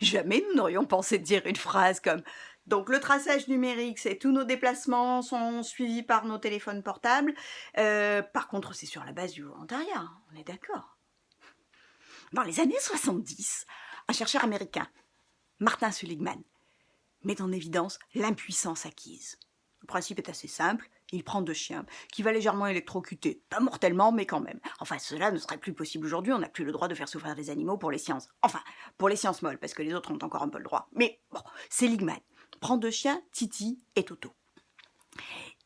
Jamais nous n'aurions pensé dire une phrase comme donc le traçage numérique, c'est tous nos déplacements sont suivis par nos téléphones portables. Par contre, c'est sur la base du volontariat, hein, on est d'accord. Dans les années 70, un chercheur américain, Martin Seligman, met en évidence l'impuissance acquise. Le principe est assez simple, il prend 2 chiens, qui va légèrement électrocuter, pas mortellement, mais quand même. Enfin, cela ne serait plus possible aujourd'hui, on n'a plus le droit de faire souffrir des animaux pour les sciences. Enfin, pour les sciences molles, parce que les autres ont encore un peu le droit. Mais bon, Seligman prend 2 chiens, Titi et Toto.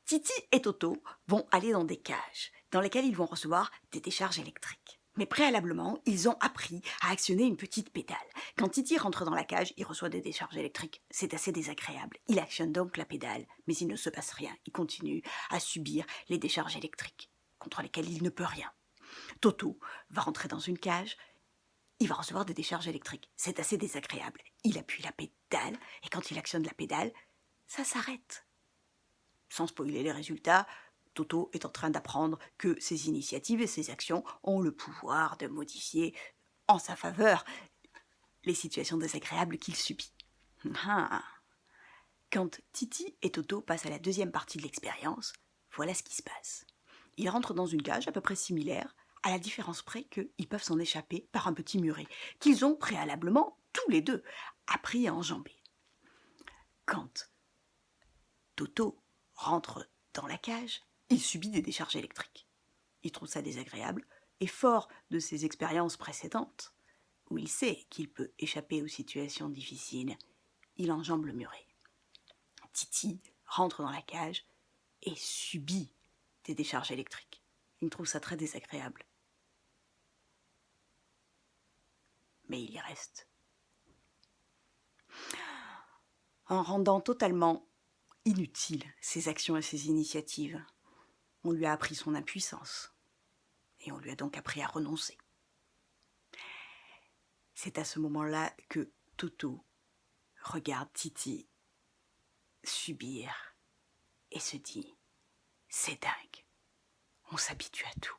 Titi et Toto vont aller dans des cages, dans lesquelles ils vont recevoir des décharges électriques. Mais préalablement, ils ont appris à actionner une petite pédale. Quand Titi rentre dans la cage, il reçoit des décharges électriques. C'est assez désagréable. Il actionne donc la pédale, mais il ne se passe rien. Il continue à subir les décharges électriques, contre lesquelles il ne peut rien. Toto va rentrer dans une cage, il va recevoir des décharges électriques. C'est assez désagréable. Il appuie la pédale, et quand il actionne la pédale, ça s'arrête. Sans spoiler les résultats, Toto est en train d'apprendre que ses initiatives et ses actions ont le pouvoir de modifier en sa faveur les situations désagréables qu'il subit. Ah. Quand Titi et Toto passent à la deuxième partie de l'expérience, voilà ce qui se passe. Ils rentrent dans une cage à peu près similaire, à la différence près qu'ils peuvent s'en échapper par un petit muret, qu'ils ont préalablement, tous les deux, appris à enjamber. Quand Toto rentre dans la cage, il subit des décharges électriques. Il trouve ça désagréable, et fort de ses expériences précédentes, où il sait qu'il peut échapper aux situations difficiles, il enjambe le muret. Titi rentre dans la cage et subit des décharges électriques. Il trouve ça très désagréable. Mais il y reste. En rendant totalement inutiles ses actions et ses initiatives, on lui a appris son impuissance. Et on lui a donc appris à renoncer. C'est à ce moment-là que Toto regarde Titi subir et se dit « C'est dingue, on s'habitue à tout ».